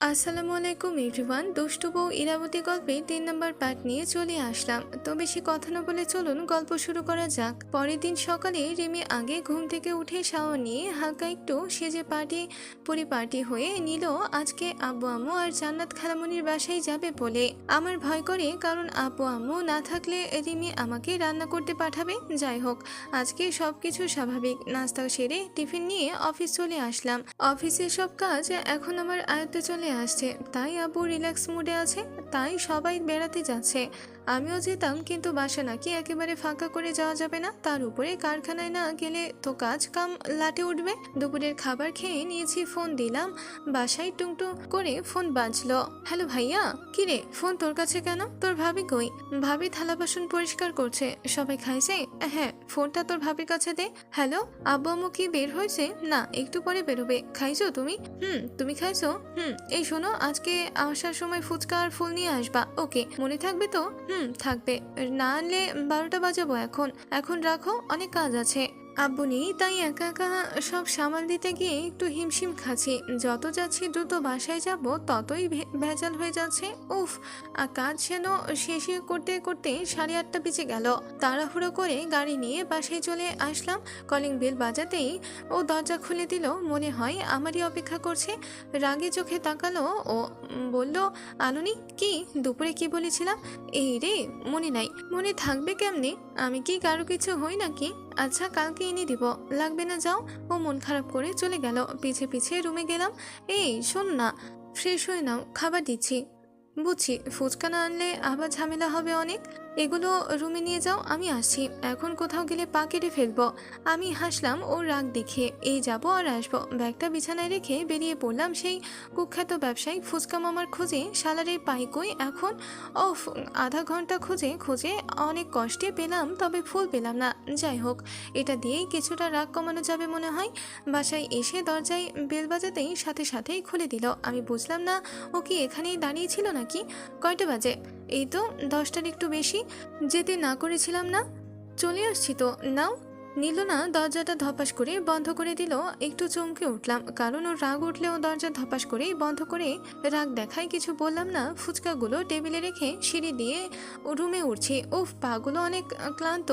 আসসালামু আলাইকুম এভরিওয়ান। দুষ্টু বউ ইরাবতী গল্পের 3 নম্বর পার্ট নিয়ে চলে আসলাম। তো বেশি কথা না বলে চলুন গল্প শুরু করা যাক। পরের দিন সকালে রিমি আগে ঘুম থেকে উঠে শাওয়ার নিয়ে হালকা একটু সেজে পরিপাটি হয়ে নিল আজকে আব্বু আম্মু আর জান্নাত খালামণির বাসায় যাবে বলে। আমার ভয় করে, কারণ আব্বু আম্মু না থাকলে রিমি আমাকে রান্না করতে পাঠাবে। যাই হোক, আজকে সবকিছু স্বাভাবিক। নাস্তা সেরে টিফিন নিয়ে অফিস চলে আসলাম। অফিসের সব কাজ এখন আমার আয়ত্তে চলে আসছে, তাই আব্বু রিল্যাক্স মুডে আছে। তাই সবাই বেড়াতে যাচ্ছে, আমিও যেতাম, কিন্তু বাসা নাকি একেবারে ফাঁকা করে যাওয়া যাবে না। তার উপরে কারখানায় না গেলে তো কাজ কাম লাটে উঠবে। দুপুরের খাবার খেয়ে নিয়েছি, ফোন দিলাম বাসায়। টুংটুং করে ফোন বাজলো। হ্যালো ভাইয়া। কিরে, ফোন তোর কাছে কেন? তোর ভাবি কই? ভাবি থালা বাসন পরিষ্কার করছে। সবাই খাইছে? হ্যাঁ, ফোনটা তোর ভাবির কাছে দে। হ্যালো, আব্বু আম্মু কি বের হয়েছে? না, একটু পরে বেরোবে। খাইছো তুমি? তুমি খাইছো? এই শোনো, আজকে আসার সময় ফুচকা আর ফুল নিয়ে আসবা। ওকে, মনে থাকবে তো? থাকবে। না আনলে 12টা বাজাবো। এখন এখন রাখো, অনেক কাজ আছে। আব্বু নেই, তাই একা একা সব সামাল দিতে গিয়ে একটু হিমশিম খাচ্ছি। যত যাচ্ছি দ্রুত বাসায় যাব, ততই ভেজাল হয়ে যাচ্ছে। উফ, কাজ যেন শেষে করতে করতে 8:30 বেজে গেল। তাড়াহুড়ো করে গাড়ি নিয়ে বাসায় চলে আসলাম। কলিং বেল বাজাতেই ও দরজা খুলে দিল। মনে হয় আমারই অপেক্ষা করছে। রাগে চোখে তাকালো ও, বলল, আনুনি কি দুপুরে কি বলেছিলাম? এই রে, মনে নাই। মনে থাকবে কেমনে? আমি কি কারো কিছু হই নাকি? আচ্ছা, কালকে এনে দিব। লাগবে না, যাও। ও মন খারাপ করে চলে গেল। পিছে পিছে রুমে গেলাম। এই শোন না, ফ্রেশ হয়ে নাও, খাবার দিচ্ছি। বুঝছি, ফুচকা না আনলে আবার ঝামেলা হবে অনেক। এগুলো রুমে নিয়ে যাও, আমি আসছি। এখন কোথাও গেলে পা কেটে ফেলবো। আমি হাসলাম ওর রাগ দেখে। এই যাবো আর আসবো। ব্যাগটা বিছানায় রেখে বেরিয়ে পড়লাম সেই কুখ্যাত ব্যবসায়িক ফুচকা মামার খোঁজে। সালারের পাইকই এখন। ওফ, আধা ঘন্টা খুঁজে খুঁজে অনেক কষ্টে পেলাম, তবে ফুল পেলাম না। যাই হোক, এটা দিয়েই কিছুটা রাগ কমানো যাবে মনে হয়। বাসায় এসে দরজায় বেল বাজাতেই সাথে সাথেই খুলে দিল। আমি বুঝলাম না, ও কি এখানেই দাঁড়িয়ে ছিল নাকি? কয়টা বাজে? এই তো 10টার একটু বেশি। যেতে না করেছিলাম না? চলে আসছি তো, নাও। নিল না, দরজাটা ধপাস করে বন্ধ করে দিল। একটু চমকে উঠলাম, কারণ ওর রাগ উঠলেও দরজা ধপাস করেই বন্ধ করে রাগ দেখায় কিছু বললাম না। ফুচকাগুলো টেবিলে রেখে সিঁড়ি দিয়ে রুমে উঠছি। উফ, পাগুলো অনেক ক্লান্ত,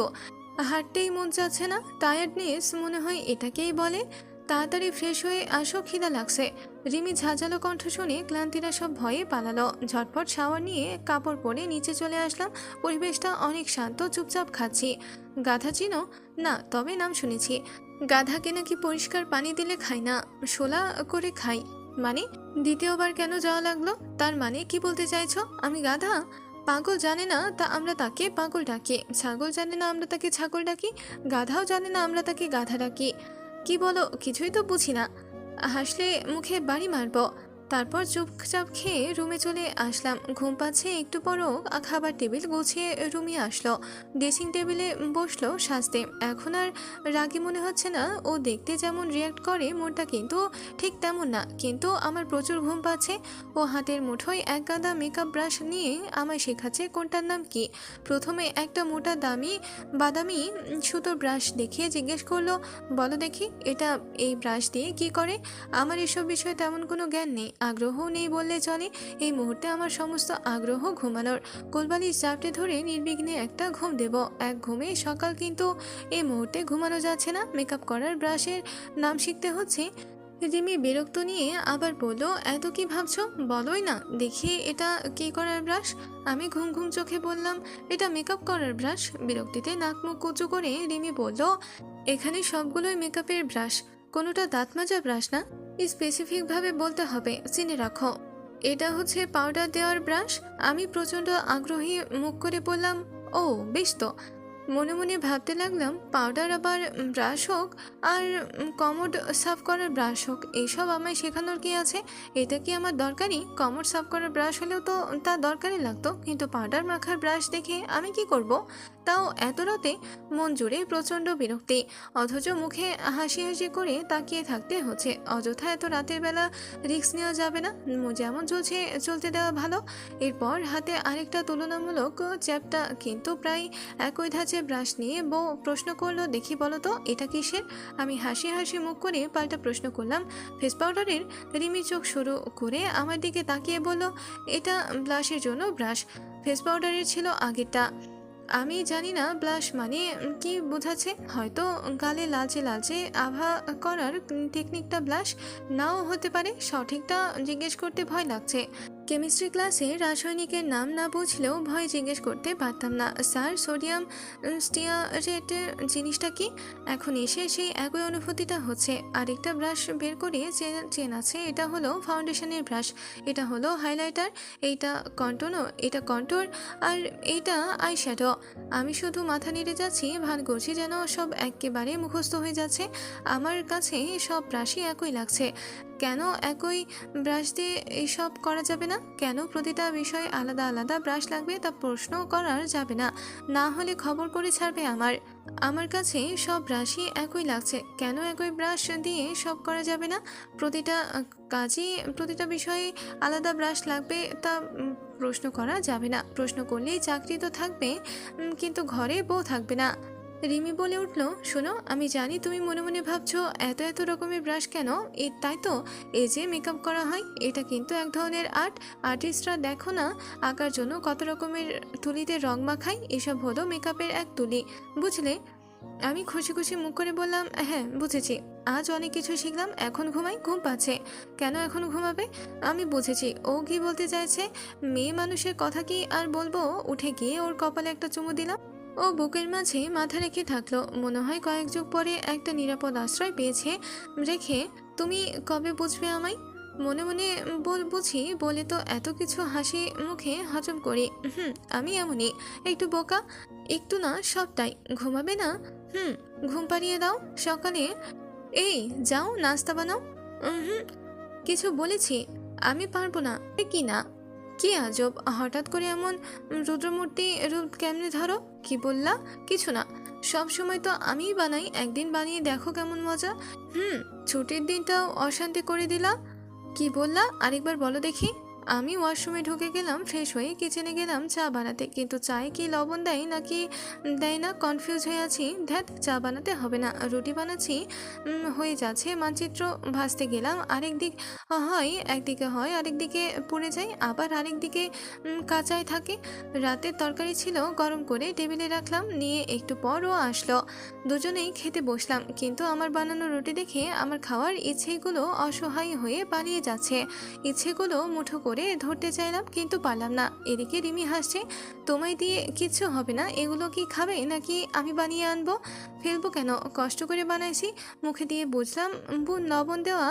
হাঁটতেই মন যাচ্ছে না। টায়ার্ডনেস মনে হয় এটাকেই বলে। তাড়াতাড়ি ফ্রেশ হয়ে আসো, খিদা লাগছে। রিমি ঝাঁঝালো কণ্ঠ শুনে ক্লান্তিরা সব ভয়ে পালালো। ঝটপট শাওয়ার নিয়ে কাপড় পরে নিচে চলে আসলাম। পরিবেশটা অনেক শান্ত, চুপচাপ খাচ্ছি। গাধা চিনো? না, তবে নাম শুনেছি। গাধাকে নাকি পরিষ্কার পানি দিলে খাই না, শোলা করে খাই। মানে? দ্বিতীয়বার কেন যাওয়া লাগলো? তার মানে কি বলতে চাইছো আমি গাধা? পাগল জানে না তা আমরা তাকে পাগল ডাকি, ছাগল জানে না আমরা তাকে ছাগল ডাকি, গাধাও জানে না আমরা তাকে গাধা ডাকি। কি বলো, কিছুই তো বুঝি না। হাসলে মুখে বাড়ি মারবো। তারপর চুপচাপ খেয়ে রুমে চলে আসলাম। ঘুম পাচ্ছে একটু পরও খাবার টেবিল গুছিয়ে রুমে আসলো। ড্রেসিং টেবিলে বসলো সাজতে। এখন আর রাগী মনে হচ্ছে না। ও দেখতে যেমন রিয়াক্ট করে, মনটা কিন্তু ঠিক তেমন না। কিন্তু আমার প্রচুর ঘুম পাচ্ছে। ও হাতের মুঠোয় এক গাদা মেকআপ ব্রাশ নিয়ে আমায় শেখাচ্ছে কোনটার নাম কি। প্রথমে একটা মোটা দামি বাদামি সুতোর ব্রাশ দেখিয়ে জিজ্ঞেস করলো, বলো দেখি, এটা এই ব্রাশ দিয়ে কি করে? আমার এসব বিষয়ে তেমন কোনো জ্ঞান নেই, আগ্রহও নেই বললে চলে। এই মুহূর্তে আমার সমস্ত আগ্রহ ঘুমানোর। কোলবালিশ চাপটে ধরে নির্বিঘ্নে একটা ঘুম দেব। এক ঘুমে সকাল, কিন্তু এই মুহূর্তে ঘুমানো যাচ্ছে না। মেকআপ করার ব্রাশের নাম শিখতে হচ্ছে। রিমি বিরক্ত নিয়ে আবার বলল, এত কি ভাবছো, বলোই না দেখি এটা কি করার ব্রাশ। আমি ঘুম ঘুম চোখে বললাম, এটা মেকআপ করার ব্রাশ। বিরক্তিতে নাক মুখ কুচু করে রিমি বলল, এখানে সবগুলোই মেকআপের ব্রাশ, কোনোটা দাঁত মাজা ব্রাশ না। স্পেসিফিক ভাবে বলতে হবে, চিনে রাখো। এটা হচ্ছে পাউডার দেওয়ার ব্রাশ। আমি প্রচন্ড আগ্রহী মুখ করে বললাম, ও বেশ তো। মনে মনে ভাবতে লাগলাম, পাউডার আবার ব্রাশ হোক, আর কমোড সাফ করার ব্রাশ হোক, এইসব আমায় শেখানোর কি আছে? এটা কি আমার দরকারি? কমোড সাফ করার ব্রাশ হলেও তো তা দরকারি লাগতো, কিন্তু পাউডার মাখার ব্রাশ দেখে আমি কি করব? তাও এত রাতে? মন জুড়ে প্রচণ্ড বিরক্তি, অথচ মুখে হাসি হাসি করে তাকিয়ে থাকতে হচ্ছে। অযথা এত রাতের বেলা রিস্ক নেওয়া যাবে না, যেমন চলছে চলতে দেওয়া ভালো। এরপর হাতে আরেকটা তুলনামূলক চ্যাপ্টা কিন্তু প্রায় একই ধাঁচে নিচে ব্রাশ নিয়ে বউ প্রশ্ন করলো, দেখি বলো তো এটা কিসের? আমি হাসি হাসি মুখ করে পাল্টা প্রশ্ন করলাম, ফেস পাউডারের। রিমি চোখ শুরু করে আমার দিকে তাকিয়ে বলল, এটা ব্লাশের জন্য ব্রাশ, ফেস পাউডারের ছিল আগেরটা। আমি জানি না ব্লাশ মানে কি বোঝাচ্ছে, হয়তো গালে লালচে লালচে আভা করার টেকনিকটা ব্লাশ নাও হতে পারে। সঠিকটা জিজ্ঞেস করতে ভয় লাগছে। কেমিস্ট্রি ক্লাসে রাসায়নিকের নাম না বুঝলেও ভয় জিজ্ঞেস করতে পারতাম না, স্যার সোডিয়াম স্টিয়ারেটের জিনিসটা কি? এখন এসে সেই একই অনুভূতিটা হচ্ছে। আরেকটা ব্রাশ বের করে চেন আছে, এটা হলো ফাউন্ডেশনের ব্রাশ, এটা হলো হাইলাইটার, এইটা কন্টুনো, এটা কন্টুর, আর এইটা আইশ্যাডো। আমি শুধু মাথা নেড়ে যাচ্ছি, ভান করছি যেন সব একেবারে মুখস্থ হয়ে যাচ্ছে। আমার কাছে সব ব্রাশই একই লাগছে। কেন একই ব্রাশ দিয়ে এইসব করা যাবে না? কেন প্রতিটা বিষয়ে আলাদা আলাদা ব্রাশ লাগবে তা প্রশ্ন করার যাবে না, না হলে খবর করে ছাড়বে আমার কাছে সব ব্রাশই একই লাগছে, কেন একই ব্রাশ দিয়ে সব করা যাবে না? প্রতিটা কাজই প্রতিটা বিষয়ে আলাদা ব্রাশ লাগবে তা প্রশ্ন করা যাবে না। প্রশ্ন করলেই চাকরি তো থাকবে, কিন্তু ঘরে বউ থাকবে না। রিমি বলে উঠল, শোনো, আমি জানি তুমি মনে মনে ভাবছো এত এত রকমের ব্রাশ কেন, তাই তো এই যে মেকআপ করা হয়, এটা কিন্তু এক ধরনের আর্টিস্টরা দেখো না আঁকার জন্য কত রকমের তুলিতে রং মাখায়, এসব হলো মেকআপের এক তুলি, বুঝলে? আমি খুশি খুশি মুখ করে বললাম, হ্যাঁ বুঝেছি, আজ অনেক কিছু শিখলাম, এখন ঘুমাই, ঘুম পাচ্ছে। কেন এখন ঘুমাবে? আমি বুঝেছি ও কি বলতে চাইছে। মেয়ে মানুষের কথা কি আর বলবো, উঠে গিয়ে ওর কপালে একটা চুমু দিলাম। ও বুকের মাঝে মাথা রেখে থাকলো, মনে হয় কয়েক যুগ পরে একটা নিরাপদ আশ্রয় পেয়েছে। রেখে, তুমি কবে বুঝবে আমায়? মনে মনে বুঝি বলে তো এত কিছু হাসি মুখে হজম করি। আমি এমনই, একটু বোকা, একটু না সবটাই। ঘুমাবে না? ঘুম পাড়িয়ে দাও সকালে। এই যাও নাস্তা বানাও। হুম, কিছু বলেছি? আমি পারবো না। কি না? কি আজব, হঠাৎ করে এমন রুদ্রমূর্তি রূপ কেমনে ধরো? কি বললা? কিছু না, সব সময় তো আমিই বানাই, একদিন বানিয়ে দেখো কেমন মজা। ছুটির দিনটাও অশান্তি করে দিলা। কি বললা? আরেকবার বলো দেখি। আমি ওয়াশরুমে ঢুকে গেলাম, ফ্রেশ হয়ে কিচেনে গেলাম চা বানাতে, কিন্তু চায়ে কি লবণ দেয় নাকি দেয় না কনফিউজ হয়ে আছি। ধ্যাত, চা বানাতে হবে না, রুটি বানাচ্ছি, হয়ে যাচ্ছে। মানচিত্র ভাজতে গেলাম, একদিকে হয় আরেকদিকে পুড়ে যায়, আবার আরেকদিকে কাঁচাই থাকে। রাতের তরকারি ছিল, গরম করে টেবিলে রাখলাম, নিয়ে একটু পর ও আসলো। দুজনেই খেতে বসলাম, কিন্তু আমার বানানো রুটি দেখে আমার খাওয়ার ইচ্ছেগুলো অসহায় হয়ে পালিয়ে যাচ্ছে। ইচ্ছেগুলো মুঠো করে ধরতে চাইলাম, কিন্তু পারলাম না। এদিকে রিমি হাসছে, তোমায় দিয়ে কিচ্ছু হবে না, এগুলো কি খাবে নাকি আমি বানিয়ে আনবো? ফেলবো কেন, কষ্ট করে বানাইছি। মুখে দিয়ে বুঝলাম লবণ দেওয়া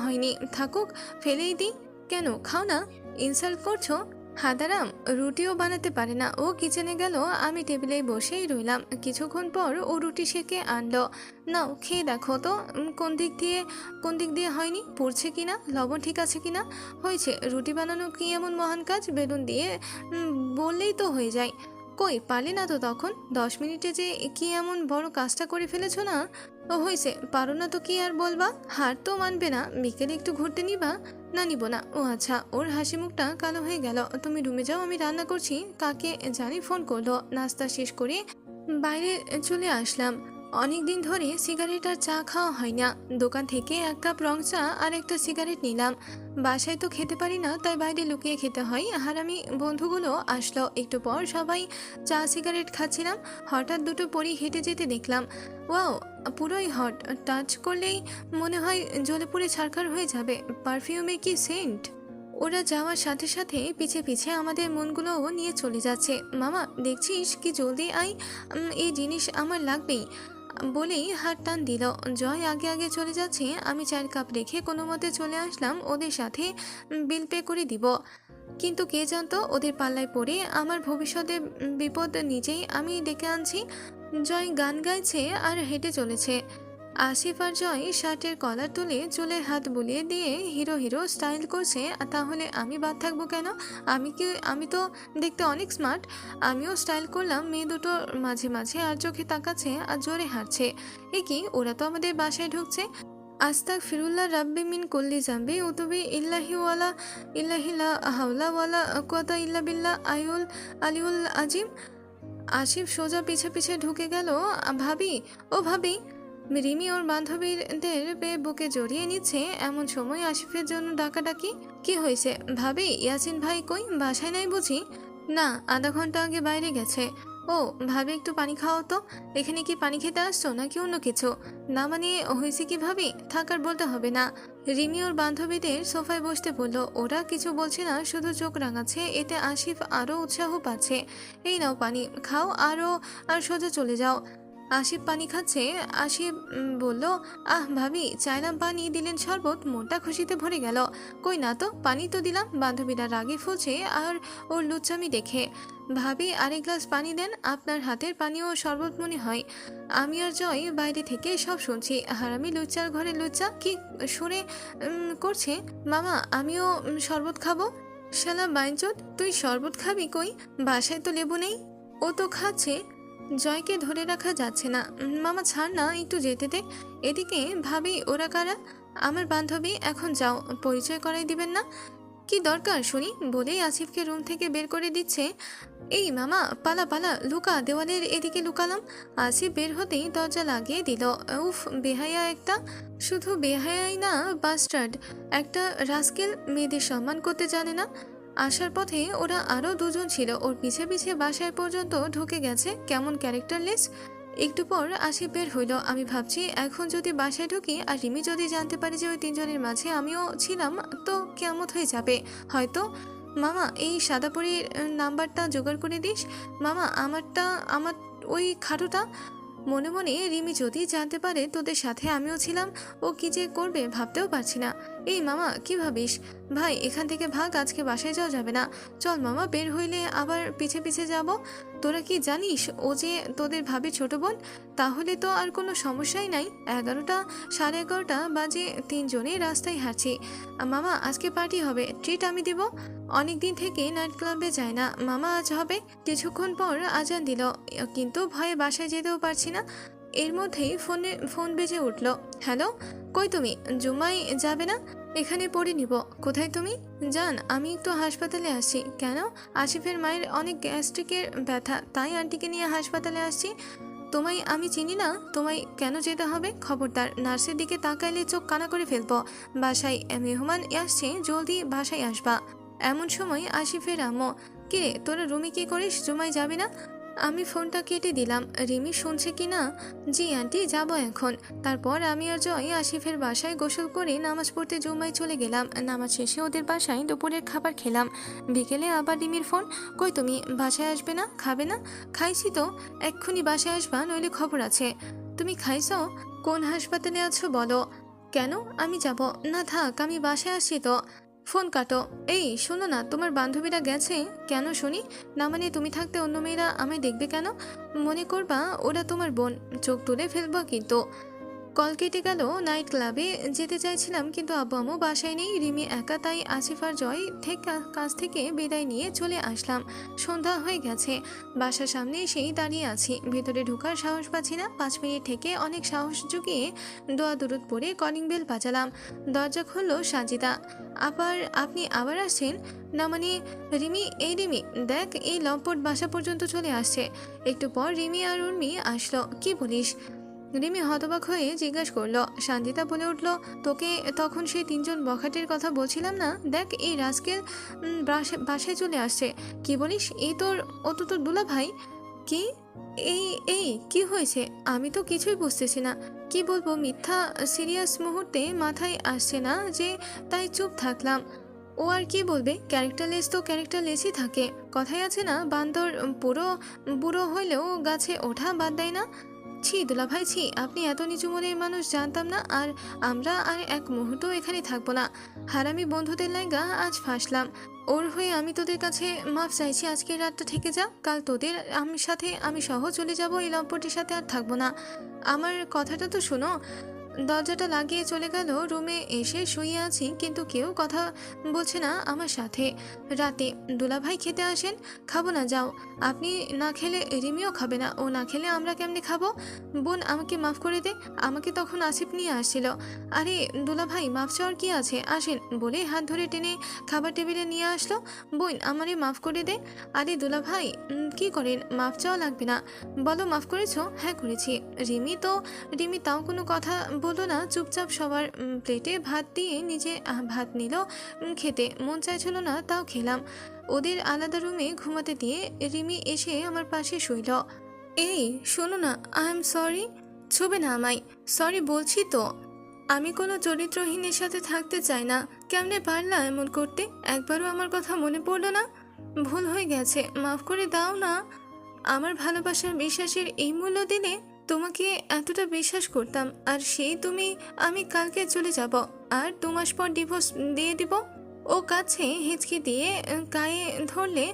হয়নি, থাকুক, ফেলেই দিই। কেন, খাও না, ইনসাল্ট করছো? হাদারাম, রুটিও বানাতে পারে না। ও কিচেনে গেল, আমি টেবিলে বসেই রইলাম। কিছুক্ষণ পর ও রুটি সেকে আনলো। নাও খেয়ে দেখো তো, কোন দিক দিয়ে হয়নি, পুড়ছে কিনা, লবণ ঠিক আছে কিনা। হয়েছে, রুটি বানানো কি এমন মহান কাজ? বেলুন দিয়ে বললেই তো হয়ে যায়। কই পারলে না তো তখন? 10 মিনিটে যে কি এমন বড় কাজটা করে ফেলেছো না? ও হয়েছে, পারো না তো কি আর বলবা? হার তো মানবে না, বিকেলে একটু ঘুরতে নিবা? না, নিব না। ও আচ্ছা। ওর হাসি মুখটা কালো হয়ে গেল। তুমি রুমে যাও, আমি রান্না করছি। কাকে জানি ফোন করলো। নাস্তা শেষ করে বাইরে চলে আসলাম। অনেক দিন ধরে সিগারেট আর চা খাওয়া হয় না। দোকান থেকে এক কাপ রং চা আর একটা সিগারেট নিলাম। বাসায় তো খেতে পারি না, তাই বাইরে লুকিয়ে খেতে হয়। হারামি বন্ধুগুলো আসলো। একটু পর সবাই চা সিগারেট খাচ্ছিলাম। হঠাৎ দুটো পরী হেঁটে যেতে দেখলাম। ওয়াও, পুরোই হট, টাচ করলেই মনে হয় জ্বলে পুড়ে ছারখার হয়ে যাবে। পারফিউমের কি সেন্ট! ওরা যাওয়ার সাথে সাথে পিছে পিছে আমাদের মনগুলোও নিয়ে চলে যাচ্ছে। মামা দেখছিস কি জলদি আই, এই জিনিস আমার লাগবেই, বলেই হাত টান দিল। জয় আগে আগে চলে যাচ্ছে। আমি 4 কাপ রেখে কোনো মতে চলে আসলাম ওদের সাথে বিল পে করে দিব। কিন্তু কে জানতো ওদের পাল্লায় পড়ে আমার ভবিষ্যতের বিপদ নিজেই আমি ডেকে আনছি। জয় গান গাইছে আর হেঁটে চলেছে। আসিফ আর জয় শার্টের কলার তুলে চুলের হাত বুলিয়ে দিয়ে হিরো হিরো স্টাইল করছে। তাহলে আমি বাদ থাকবো কেন? আমি তো দেখতে অনেক স্মার্ট। আমিও স্টাইল করলাম। মেয়ে দুটো মাঝে মাঝে আর চোখে তাকাচ্ছে আর জোরে হাঁটছে। এ কি, ওরা তো আমাদের বাসায় ঢুকছে। আস্তাক ফিরুল্লাহ রাব্বি মিন কুল্লি জাম্বি উতুবি ইল্লাহি লা হাওলা ওয়ালা কুওয়াতা ইল্লা বিল্লাহ আলিউল আজিম। আসিফ সোজা পিছে পিছে ঢুকে গেল। ভাবি, ও ভাবি। রিমি ওর বান্ধবীদের বুকে জড়িয়ে নিচ্ছে এমন সময় আসিফের জন্য ডাকাডাকি। কি হয়েছে ভাবি? ইয়াসিন ভাই কই? বাসায় নাই বুঝি? না, আধা ঘন্টা আগে বাইরে গেছে। ও ভাবি, একটু পানি খাওয়াও তো। এখানে কি পানি খেতে আসছো নাকি অন্য কিছু? না মানে হয়েছে কি ভাবি? থাকার বলতে হবে না। রিমি ওর বান্ধবীদের সোফায় বসতে বললো। ওরা কিছু বলছে না, শুধু চোখ রাঙাচ্ছে। এতে আসিফ আরো উৎসাহ পাচ্ছে। এই নাও পানি খাও আর সোজা চলে যাও। আসিফ পানি খাচ্ছে। আসিফ বলল, আহ ভাবি, চাইলাম পানি, দিলেন শরবত, মনটা খুশিতে ভরে গেল। কই না তো, পানি তো দিলাম। বান্ধবীরা রাগে ফুলছে আর ওর লুচ্চামি দেখে। ভাবি, আরেক গ্লাস পানি দেন। আপনার হাতের পানিও শরবত মনে হয়। আমি আর জয় বাইরে থেকে সব শুনছি। হারামি লুচ্চার ঘরে লুচ্চা কি সুরে করছে। মামা, আমিও শরবত খাবো। শালা বাইঞ্চোদ, তুই শরবত খাবি কই? বাসায় তো লেবু নেই। ও তো খাচ্ছে। জয়কে ধরে রাখা যাচ্ছে না। মামা ছাড় না, একটু যেতে দে। এদিকে ভাবি, ওরা কারা? আমার বান্ধবী। এখন যাও, পরিচয় করাই দিবেন না? কি দরকার শুনি, বলেই আসিফকে রুম থেকে বের করে দিচ্ছে। এই মামা, পালা পালা, লুকা, দেওয়ালের এদিকে লুকালাম। আসিফ বের হতেই দরজা লাগিয়ে দিল। উফ, বেহায়া একটা। শুধু বেহায়াই না, বাস্টার্ড একটা রাস্কেল, মেয়েদের সম্মান করতে জানে না। আসার পথে ওরা আরো দুজন ছিল, ওর পিছে পিছে বাসায় পর্যন্ত ঢুকে গেছে। কেমন ক্যারেক্টারলেস। একটু পর আসিফ বের হইল। আমি ভাবছি, এখন যদি বাসায় ঢুকি আর রিমি যদি জানতে পারে যে ওই তিনজনের মাঝে আমিও ছিলাম, তো কেমত হয়ে যাবে হয়তো। মামা, এই সাদাপরির নাম্বারটা জোগাড় করে দিস। মামা, আমার ওই খাটুটা। মনে মনে রিমি যদি জানতে পারে তোদের সাথে আমিও ছিলাম, ও কি যে করবে ভাবতেও পারছি না। এই মামা, কি ভাবিস? ভাই, এখান থেকে ভাগ, আজকে বাসায় যাওয়া যাবে না। চল মামা, বের হইলে আবার পিছে পিছে যাব। তোরা কি জানিস ও যে তোদের ভাবি ছোট বোন? তাহলে তো আর কোনো সমস্যাই নাই। 11টা, সাড়ে 11টা বাজে, তিনজনে রাস্তায় হাঁটছি। মামা, আজকে পার্টি হবে, ট্রিট আমি দিব। অনেকদিন থেকে নাইট ক্লাবে যায় না মামা, আজ হবে। কিছুক্ষণ পর আজান দিল, কিন্তু ভয়ে বাসায় যেতেও পারছি না। এর মধ্যেই ফোন বেজে উঠল। হ্যালো, কই তুমি? জুম্মায় যাবে না? এখানে পড়ে নিব। কোথায় তুমি? জান, আমি একটু হাসপাতালে আসছি। কেন? আসিফের মায়ের অনেক গ্যাস্ট্রিকের ব্যথা, তাই আন্টিকে নিয়ে হাসপাতালে আসছি। তোমায় আমি চিনি না, তোমায় কেন যেতে হবে? খবরদার, নার্সের দিকে তাকাইলে চোখ কানা করে ফেলবো। বাসায় মেহমান আসছে, জলদি বাসায় আসবা। এমন সময় আসিফের আম্মু। কিরে, তোরা রুমে কি করিস? জুমায় যাবি না? আমি ফোনটা কেটে দিলাম। রিমি শুনছে কি না। জি আন্টি, যাবো এখন। তারপর আমি আর জয় আসিফের বাসায় গোসল করে নামাজ পড়তে জুমায় চলে গেলাম। নামাজ শেষে ওদের বাসায় দুপুরের খাবার খেলাম। বিকেলে আবার রিমির ফোন। কই তুমি? বাসায় আসবে না? খাবে না? খাইছি তো, এক্ষুনি বাসায় আসবা, নইলে খবর আছে। তুমি খাইছো? কোন হাসপাতালে আছো বলো। কেন? আমি যাব না, থাক, আমি বাসায় আসি তো। ফোন কাটো। এই শোনো না, তোমার বান্ধবীরা গেছে কেন শুনি? না মানে তুমি থাকতে অন্য মেয়েরা আমায় দেখবে কেন? মনে করবা ওরা তোমার বোন। চোখ তুলে ফেলবো কিন্তু। কল কেটে গেল। নাইট ক্লাবে যেতে চাইছিলাম, কিন্তু আব্বু আম্মু বাসায় নেই, রিমি একা, তাই আসিফ আর জয় কাছ থেকে বিদায় নিয়ে চলে আসলাম। সন্ধ্যা হয়ে গেছে। বাসার সামনে এসেই দাঁড়িয়ে আছি, ভেতরে ঢোকার সাহস পাচ্ছি না। 5 মিনিট থেকে অনেক সাহস জুগিয়ে দোয়া দুরুদ পরে কলিং বেল বাজালাম। দরজা খুললো সাজিদা। আপনি আবার আসছেন? না মানে রিমি, এই রিমি দেখ, এই লম্পট বাসা পর্যন্ত চলে আসছে। একটু পর রিমি আর উর্মি আসলো। কি বলিস? রিমি হতবাক হয়ে জিজ্ঞাসা করলো। শান্তিতা বলে উঠলো, তোকে তখন সেই তিনজন বখাটের কথা বলছিলাম না, দেখ এই রাস্কেল বাসায় চলে আসছে। কি বলিস? ও তো তোর দুলা ভাই। কি? এই এই কি হয়েছে? আমি তো কিছুই বুঝতেছি না। কি বলবো, মিথ্যা সিরিয়াস মুহূর্তে মাথায় আসছে না যে, তাই চুপ থাকলাম। ও আর কি বলবে, ক্যারেক্টারলেস তো ক্যারেক্টারলেসই থাকে। কথাই আছে না, বান্দর পুরো বুড়ো হইলেও গাছে ওঠা বাদ দেয় না। ছি দুলাভাই, ছি, আপনি এত নিচু মনের মানুষ জানতাম না। আর আমরা আর এক মুহূর্ত এখানে থাকবো না। হারামি বন্ধুদের লাইগা আজ ফাঁসলাম। ওর হয়ে আমি তোদের কাছে মাফ চাইছি। আজকের রাতটা থেকে যা, কাল তোদের আমি সহ চলে যাব। এই লম্পটির সাথে আর থাকবো না। আমার কথাটা তো শোনো। দরজাটা লাগিয়ে চলে গেল রুমে। এসে শুয়ে আছি কিন্তু কেউ কথা বলছে না আমার সাথে। রাতে দুলাভাই খেতে আসেন, খাবো না যাও। আপনি না খেলে রিমিও খাবে না, ও না খেলে আমরা কেমনে খাবো? বোন আমাকে মাফ করে দে। আমাকে তখন আসিফ নিয়ে আসছিল। আরে দুলাভাই মাফ চাওয়ার কি আছে, আসেন বলে হাত ধরে টেনে খাবার টেবিলে নিয়ে আসলো। বোন আমারে মাফ করে দে। আরে দুলাভাই কি করেন, মাফ চাওয়া লাগবে না। বলো মাফ করেছো? হ্যাঁ করেছি। রিমি তাও কোনো কথা বললো না, চুপচাপ সবার প্লেটে ভাত দিয়ে নিজে ভাত নিল। খেতে মন চাইছিল না তাও খেলাম। ওদের আলাদা রুমে ঘুমাতে দিয়ে রিমি এসে আমার পাশে শুইল। এই শোনো না, আই এম সরি। ছুবে না আমায়, সরি বলছি তো। আমি কোনো চরিত্রহীনের সাথে থাকতে চাই না। কেমনে পারলা এমন করতে? একবারও আমার কথা মনে পড়লো না? ভুল হয়ে গেছে, মাফ করে দাও না। আমার ভালোবাসার বিশ্বাসের এই মূল্য দিলে? তোমাকে এতটা বিশ্বাস করতাম, আর সেই তুমি। আমি কালকে চলে যাব, আর 2 মাস পর ডিভোর্স দিয়ে দিব। ও কাছে হিচকি দিয়ে গায়ে ধরলে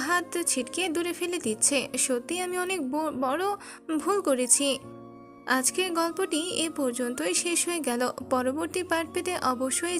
হাত ছিটকে দূরে ফেলে দিচ্ছে। সত্যি আমি অনেক বড় ভুল করেছি। আজকের গল্পটি এ পর্যন্তই শেষ হয়ে গেল। পরবর্তী পার্ট পেতে অবশ্যই